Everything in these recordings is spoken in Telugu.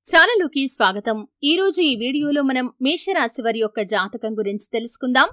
ఛానలుకి స్వాగతం। ఈ రోజు ఈ వీడియోలో మనం మేషరాశి వారి యొక్క జాతకం గురించి తెలుసుకుందాం।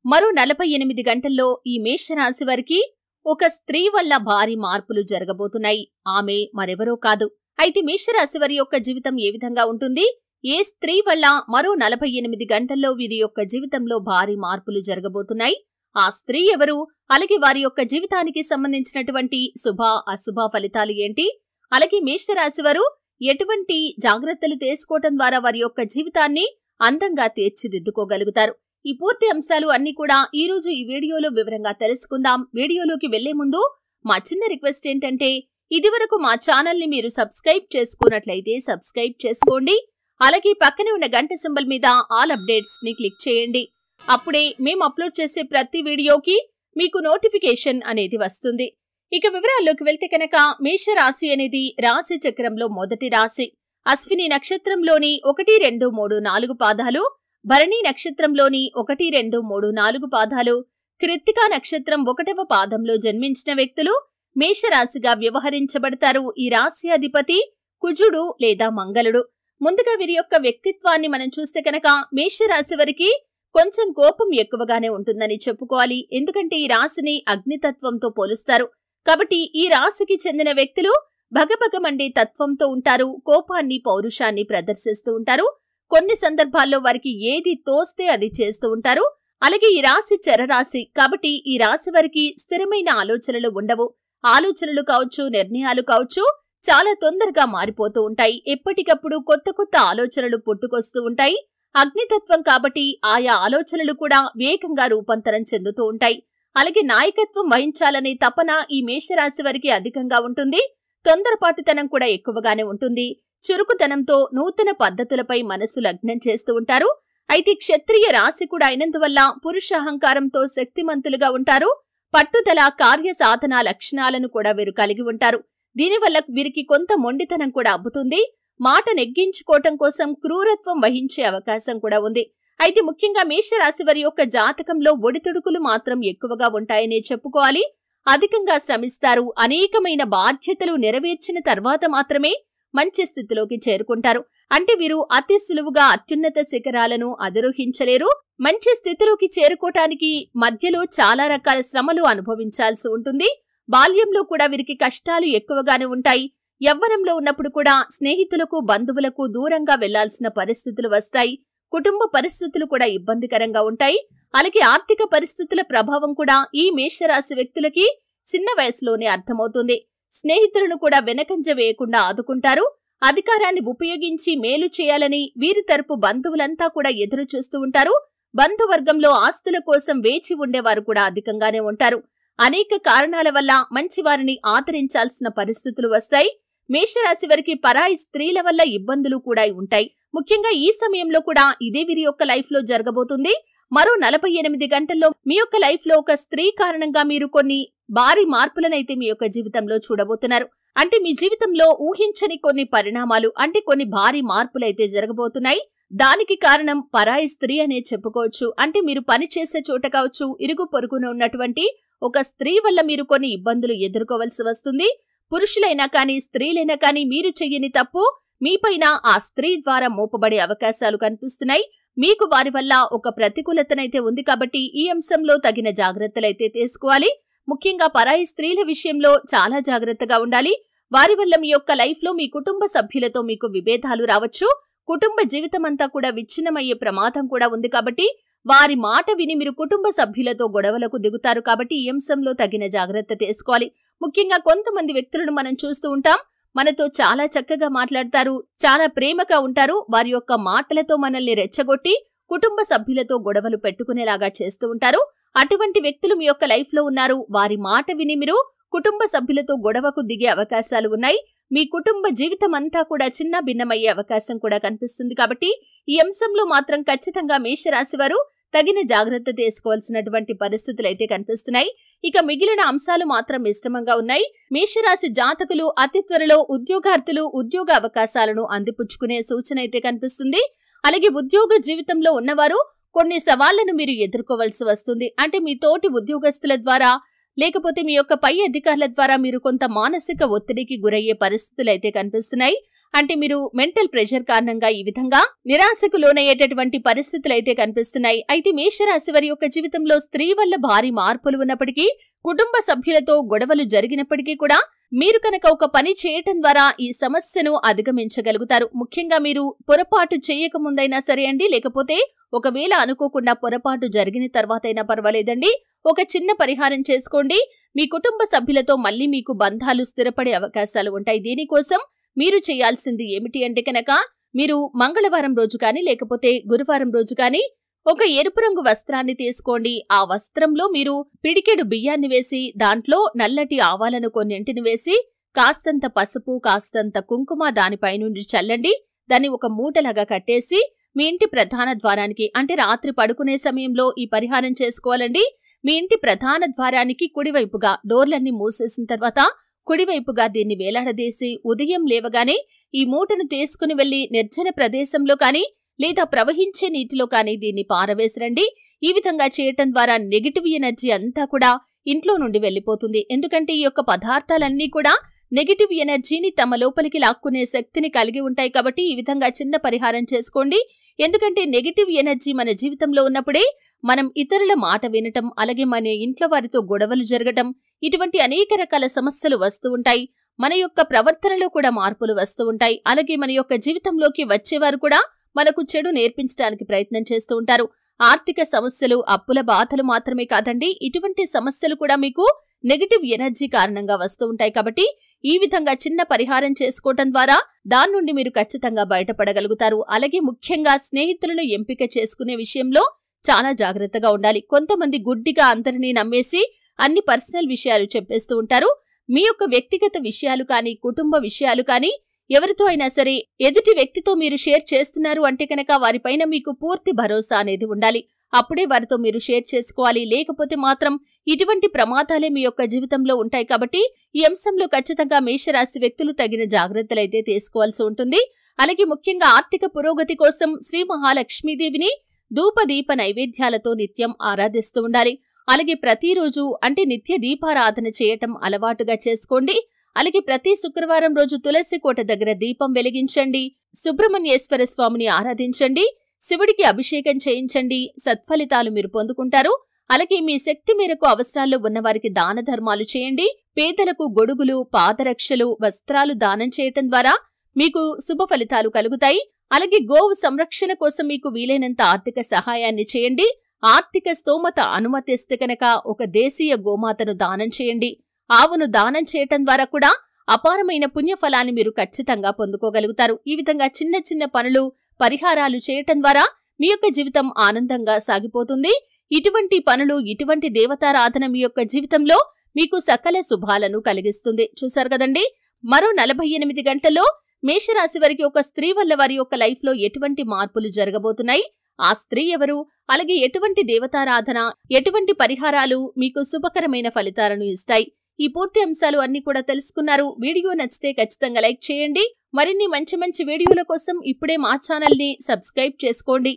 మరో 48 గంటల్లో ఈ మేషరాశి వారికి ఒక స్త్రీ వల్ల భారీ మార్పులు జరగబోతున్నాయి। ఆమె మరెవరో కాదు। అయితే మేషరాశి వారి యొక్క జీవితం ఏ విధంగా ఉంటుంది? ఏ స్త్రీ వల్ల మరో 48 గంటల్లో వీరి యొక్క జీవితంలో భారీ మార్పులు జరగబోతున్నాయి? ఆ స్త్రీ ఎవరు? అలాగే వారి యొక్క జీవితానికి సంబంధించినటువంటి శుభ అశుభ ఫలితాలు ఏంటి? అలాగే మేషరాశి వారు ఎటువంటి జాగ్రత్తలు తీసుకోవటం ద్వారా వారి యొక్క జీవితాన్ని అందంగా తీర్చిదిద్దుకోగలుగుతారు? ఈ పూర్తి అంశాలు అన్ని కూడా ఈ రోజు ఈ వీడియోలో వివరంగా తెలుసుకుందాం। వీడియోలోకి వెళ్లే ముందు మా చిన్న రిక్వెస్ట్ ఏంటంటే ఇదివరకు మా ఛానల్ ని మీరు సబ్స్క్రైబ్ చేసుకున్నట్లయితే సబ్స్క్రైబ్ చేసుకోండి। అలాగే పక్కనే ఉన్న గంట సింబల్ మీద ఆల్ అప్డేట్స్ ని క్లిక్ చేయండి। అప్పుడే మేము అప్లోడ్ చేసే ప్రతి వీడియోకి మీకు నోటిఫికేషన్ అనేది వస్తుంది। ఇక వివరాల్లోకి వెళ్తే కనుక మేషరాశి అనేది రాశి చక్రంలో మొదటి రాశి। అశ్విని నక్షత్రంలోని 1, 2, 3, 4 పాదాలు, భరణి నక్షత్రంలోని 1, 2, 3, 4 పాదాలు, కృత్తికా నక్షత్రం 1వ పాదంలో జన్మించిన వ్యక్తులు మేషరాశిగా వ్యవహరించబడతారు। ఈ రాశి అధిపతి కుజుడు లేదా మంగళుడు। ముందుగా వీరి యొక్క వ్యక్తిత్వాన్ని మనం చూస్తే కనుక మేషరాశి వారికి కొంచెం కోపం ఎక్కువగానే ఉంటుందని చెప్పుకోవాలి। ఎందుకంటే ఈ రాశిని అగ్నితత్వంతో పోలుస్తారు కాబట్టి ఈ రాశికి చెందిన వ్యక్తులు భగభగమండే తత్వంతో ఉంటారు। కోపాన్ని పౌరుషాన్ని ప్రదర్శిస్తూ ఉంటారు। కొన్ని సందర్భాల్లో వారికి ఏది తోస్తే అది చేస్తూ ఉంటారు। అలాగే ఈ రాశి చరరాశి కాబట్టి ఈ రాశి వారికి స్థిరమైన ఆలోచనలు ఉండవు। ఆలోచనలు కావచ్చు, నిర్ణయాలు కావచ్చు చాలా తొందరగా మారిపోతూ ఉంటాయి। ఎప్పటికప్పుడు కొత్త కొత్త ఆలోచనలు పుట్టుకొస్తూ ఉంటాయి। అగ్నితత్వం కాబట్టి ఆయా ఆలోచనలు కూడా వేగంగా రూపాంతరం చెందుతూ ఉంటాయి। అలాగే నాయకత్వం వహించాలనే తపన ఈ మేషరాశి వారికి అధికంగా ఉంటుంది। తొందరపాటుతనం కూడా ఎక్కువగానే ఉంటుంది। చురుకుతనంతో నూతన పద్ధతులపై మనసు లగ్నం చేస్తూ ఉంటారు। అయితే క్షత్రియ రాశి కూడా అయినందువల్ల పురుష అహంకారంతో శక్తిమంతులుగా ఉంటారు। పట్టుదల, కార్య సాధన లక్షణాలను కూడా వీరు కలిగి ఉంటారు। దీనివల్ల వీరికి కొంత మొండితనం కూడా అబ్బుతుంది। మాట నెగ్గించుకోవటం కోసం క్రూరత్వం వహించే అవకాశం కూడా ఉంది। అయితే ముఖ్యంగా మేషరాశి వారి యొక్క జాతకంలో ఒడిదుడుకులు మాత్రం ఎక్కువగా ఉంటాయనే చెప్పుకోవాలి। అధికంగా శ్రమిస్తారు। అనేకమైన బాధ్యతలు నెరవేర్చిన తర్వాత మాత్రమే మంచి స్థితిలోకి చేరుకుంటారు। అంటే వీరు అతి సులువుగా అత్యున్నత శిఖరాలను అధిరోహించలేరు। మంచి స్థితిలోకి చేరుకోవటానికి మధ్యలో చాలా రకాల శ్రమలు అనుభవించాల్సి ఉంటుంది। బాల్యంలో కూడా వీరికి కష్టాలు ఎక్కువగానే ఉంటాయి। యవ్వనంలో ఉన్నప్పుడు కూడా స్నేహితులకు, బంధువులకు దూరంగా వెళ్లాల్సిన పరిస్థితులు వస్తాయి। కుటుంబ పరిస్థితులు కూడా ఇబ్బందికరంగా ఉంటాయి। అలాగే ఆర్థిక పరిస్థితుల ప్రభావం కూడా ఈ మేషరాశి వ్యక్తులకి చిన్న వయసులోనే అర్థమవుతుంది। స్నేహితులను కూడా వెనకంజ వేయకుండా ఆదుకుంటారు। అధికారాన్ని ఉపయోగించి మేలు చేయాలని వీరి తరపు బంధువులంతా కూడా ఎదురు చూస్తూ ఉంటారు। బంధువర్గంలో ఆస్తుల కోసం వేచి ఉండేవారు కూడా అధికంగానే ఉంటారు। అనేక కారణాల వల్ల మంచి వారిని ఆదరించాల్సిన పరిస్థితులు వస్తాయి। మేషరాశి వారికి పరాయి స్త్రీల వల్ల ఇబ్బందులు కూడా ఉంటాయి। ముఖ్యంగా ఈ సమయంలో కూడా ఇదే వీరి యొక్క లైఫ్ లో జరగబోతుంది। మరో 48 గంటల్లో మీ యొక్క లైఫ్ లో ఒక స్త్రీ కారణంగా మీరు కొన్ని భారీ మార్పులనైతే మీ యొక్క జీవితంలో చూడబోతున్నారు। అంటే మీ జీవితంలో ఊహించని కొన్ని పరిణామాలు, అంటే కొన్ని భారీ మార్పులైతే జరగబోతున్నాయి। దానికి కారణం పరాయి స్త్రీ అనే చెప్పుకోవచ్చు। అంటే మీరు పని చేసే చోట కావచ్చు, ఇరుగు పొరుగున ఉన్నటువంటి ఒక స్త్రీ వల్ల మీరు కొన్ని ఇబ్బందులు ఎదుర్కోవలసి వస్తుంది। పురుషులైనా కానీ స్త్రీలైనా కానీ మీరు చెయ్యని తప్పు మీపైన ఆ స్త్రీ ద్వారా మోపబడే అవకాశాలు కనిపిస్తున్నాయి। మీకు వారి వల్ల ఒక ప్రతికూలతనైతే ఉంది కాబట్టి ఈ అంశంలో తగిన జాగ్రత్తలైతే తీసుకోవాలి। ముఖ్యంగా పరాయి స్త్రీల విషయంలో చాలా జాగ్రత్తగా ఉండాలి। వారి వల్ల మీ యొక్క లైఫ్ లో మీ కుటుంబ సభ్యులతో మీకు విభేదాలు రావచ్చు। కుటుంబ జీవితం అంతా కూడా విచ్ఛిన్నమయ్యే ప్రమాదం కూడా ఉంది కాబట్టి వారి మాట విని మీరు కుటుంబ సభ్యులతో గొడవలకు దిగుతారు కాబట్టి ఈ అంశంలో తగిన జాగ్రత్త తీసుకోవాలి। ముఖ్యంగా కొంతమంది వ్యక్తులను మనం చూస్తూ ఉంటాం, మనతో చాలా చక్కగా మాట్లాడతారు, చాలా ప్రేమగా ఉంటారు। వారి యొక్క మాటలతో మనల్ని రెచ్చగొట్టి కుటుంబ సభ్యులతో గొడవలు పెట్టుకునేలాగా చేస్తూ ఉంటారు। అటువంటి వ్యక్తులు మీ యొక్క లైఫ్ లో ఉన్నారు। వారి మాట విని మీరు కుటుంబ సభ్యులతో గొడవకు దిగే అవకాశాలు ఉన్నాయి। మీ కుటుంబ జీవితం అంతా కూడా చిన్న భిన్నమయ్యే అవకాశం కూడా కనిపిస్తుంది కాబట్టి ఈ అంశంలో మాత్రం ఖచ్చితంగా మేషరాశి వారు తగిన జాగ్రత్త తీసుకోవాల్సినటువంటి పరిస్థితులు అయితే కనిపిస్తున్నాయి। ఇక మిగిలిన అంశాలు మాత్రం మిశ్రమంగా ఉన్నాయి। మేషరాశి జాతకులు అతి త్వరలో ఉద్యోగార్థులు ఉద్యోగ అవకాశాలను అందిపుచ్చుకునే సూచన అయితే కనిపిస్తుంది। అలాగే ఉద్యోగ జీవితంలో ఉన్నవారు కొన్ని సవాళ్లను మీరు ఎదుర్కోవాల్సి వస్తుంది। అంటే మీ తోటి ఉద్యోగస్తుల ద్వారా లేకపోతే మీ యొక్క పై అధికారుల ద్వారా మీరు కొంత మానసిక ఒత్తిడికి గురయ్యే పరిస్థితులు అయితే కనిపిస్తున్నాయి। అంటే మీరు మెంటల్ ప్రెషర్ కారణంగా ఈ విధంగా నిరాశకు లోనయ్యేటటువంటి పరిస్థితులు అయితే కనిపిస్తున్నాయి. అయితే మేషరాశి వారి యొక్క జీవితంలో స్త్రీ వల్ల భారీ మార్పులు ఉన్నప్పటికీ, కుటుంబ సభ్యులతో గొడవలు జరిగినప్పటికీ కూడా మీరు కనుక ఒక పని చేయటం ద్వారా ఈ సమస్యను అధిగమించగలుగుతారు. ముఖ్యంగా మీరు పొరపాటు చేయకముందైనా సరే అండి, లేకపోతే ఒకవేళ అనుకోకుండా పొరపాటు జరిగిన తర్వాతైనా పర్వాలేదండి, ఒక చిన్న పరిహారం చేసుకోండి. మీ కుటుంబ సభ్యులతో మళ్ళీ మీకు బంధాలు స్థిరపడే అవకాశాలు ఉంటాయి. దీనికోసం మీరు చేయాల్సింది ఏమిటి అంటే కనుక, మీరు మంగళవారం రోజు కానీ లేకపోతే గురువారం రోజు కానీ ఒక ఎరుపు రంగు వస్త్రాన్ని తీసుకోండి. ఆ వస్త్రంలో మీరు పిడికెడు బియ్యాన్ని వేసి, దాంట్లో నల్లటి ఆవాలను కొన్నింటిని వేసి, కాస్తంత పసుపు, కాస్తంత కుంకుమ దానిపైనుండి చల్లండి. దాన్ని ఒక మూటలాగా కట్టేసి మీ ఇంటి ప్రధాన ద్వారానికి, అంటే రాత్రి పడుకునే సమయంలో ఈ పరిహారం చేసుకోవాలండి. మీ ఇంటి ప్రధాన ద్వారానికి కుడివైపుగా, డోర్లన్నీ మూసేసిన తర్వాత కుడివైపుగా దీన్ని వేలాడదీసి ఉదయం లేవగానే ఈ మూటను తీసుకుని వెళ్లి నిర్జన ప్రదేశంలో కానీ లేదా ప్రవహించే నీటిలో కానీ దీన్ని పారవేసిరండి. ఈ విధంగా చేయటం ద్వారా నెగటివ్ ఎనర్జీ అంతా కూడా ఇంట్లో నుండి వెళ్లిపోతుంది. ఎందుకంటే ఈ యొక్క పదార్థాలన్నీ కూడా నెగటివ్ ఎనర్జీని తమ లోపలికి లాక్కునే శక్తిని కలిగి ఉంటాయి. కాబట్టి ఈ విధంగా చిన్న పరిహారం చేసుకోండి. ఎందుకంటే నెగటివ్ ఎనర్జీ మన జీవితంలో ఉన్నప్పుడే మనం ఇతరుల మాట వినటం, అలాగే మన ఇంట్లో వారితో గొడవలు జరగటం, ఇటువంటి అనేక రకాల సమస్యలు వస్తూ ఉంటాయి. మన యొక్క ప్రవర్తనలో కూడా మార్పులు వస్తూ ఉంటాయి. అలాగే మన యొక్క జీవితంలోకి వచ్చేవారు కూడా మనకు చెడు నేర్పించడానికి ప్రయత్నం చేస్తూ ఉంటారు. ఆర్థిక సమస్యలు, అప్పుల బాధలు మాత్రమే కాదండి, ఇటువంటి సమస్యలు కూడా మీకు నెగటివ్ ఎనర్జీ కారణంగా వస్తూ ఉంటాయి. కాబట్టి ఈ విధంగా చిన్న పరిహారం చేసుకోవటం ద్వారా దాని నుండి మీరు ఖచ్చితంగా బయటపడగలుగుతారు. అలాగే ముఖ్యంగా స్నేహితులను ఎంపిక చేసుకునే విషయంలో చాలా జాగ్రత్తగా ఉండాలి. కొంతమంది గుడ్డిగా అందరినీ నమ్మేసి అన్ని పర్సనల్ విషయాలు చెప్పేస్తూ ఉంటారు. మీ యొక్క వ్యక్తిగత విషయాలు కానీ, కుటుంబ విషయాలు కానీ ఎవరితో అయినా సరే ఎదుటి వ్యక్తితో మీరు షేర్ చేస్తున్నారు అంటే కనుక వారిపైన మీకు పూర్తి భరోసా అనేది ఉండాలి. అప్పుడే వారితో మీరు షేర్ చేసుకోవాలి. లేకపోతే మాత్రం ఇటువంటి ప్రమాదాలే మీ యొక్క జీవితంలో ఉంటాయి. కాబట్టి ఈ అంశంలో ఖచ్చితంగా మేషరాశి వ్యక్తులు తగిన జాగ్రత్తలైతే తీసుకోవాల్సి ఉంటుంది. అలాగే ముఖ్యంగా ఆర్థిక పురోగతి కోసం శ్రీ మహాలక్ష్మీదేవిని ధూపదీప నైవేద్యాలతో నిత్యం ఆరాధిస్తూ ఉండాలి. అలాగే ప్రతిరోజు అంటే నిత్య దీపారాధన చేయటం అలవాటుగా చేసుకోండి. అలాగే ప్రతి శుక్రవారం రోజు తులసి కోట దగ్గర దీపం వెలిగించండి. సుబ్రహ్మణ్యేశ్వర స్వామిని ఆరాధించండి. శివుడికి అభిషేకం చేయించండి. సత్ఫలితాలు మీరు పొందుకుంటారు. అలాగే మీ శక్తి మేరకు అవసరాల్లో ఉన్నవారికి దాన ధర్మాలు చేయండి. పేదలకు గొడుగులు, పాదరక్షలు, వస్త్రాలు దానం చేయటం ద్వారా మీకు శుభ ఫలితాలు కలుగుతాయి. అలాగే గోవు సంరక్షణ కోసం మీకు వీలైనంత ఆర్థిక సహాయాన్ని చేయండి. ఆర్థిక స్తోమత అనుమతిస్తే కనుక ఒక దేశీయ గోమాతను దానం చేయండి. ఆవును దానం చేయటం ద్వారా కూడా అపారమైన పుణ్యఫలాన్ని మీరు ఖచ్చితంగా పొందుకోగలుగుతారు. ఈ విధంగా చిన్న చిన్న పనులు, పరిహారాలు చేయటం ద్వారా మీ యొక్క జీవితం ఆనందంగా సాగిపోతుంది. ఇటువంటి పనులు, ఇటువంటి దేవతారాధన మీ యొక్క జీవితంలో మీకు సకల శుభాలను కలిగిస్తుంది. చూశారు కదండి, మరో 48 గంటల్లో మేషరాశి వారికి ఒక స్త్రీ వల్ల వారి యొక్క లైఫ్ లో ఎటువంటి మార్పులు జరగబోతున్నాయి, ఆ స్త్రీ ఎవరు, అలాగే ఎటువంటి దేవతారాధన, ఎటువంటి పరిహారాలు మీకు శుభకరమైన ఫలితాలను ఇస్తాయి. ఈ పూర్తి అంశాలు అన్ని కూడా తెలుసుకున్నారు. వీడియో నచ్చితే ఖచ్చితంగా లైక్ చేయండి. మరిన్ని మంచి మంచి వీడియోల కోసం ఇప్పుడే మా ఛానల్ ని సబ్స్క్రైబ్ చేసుకోండి.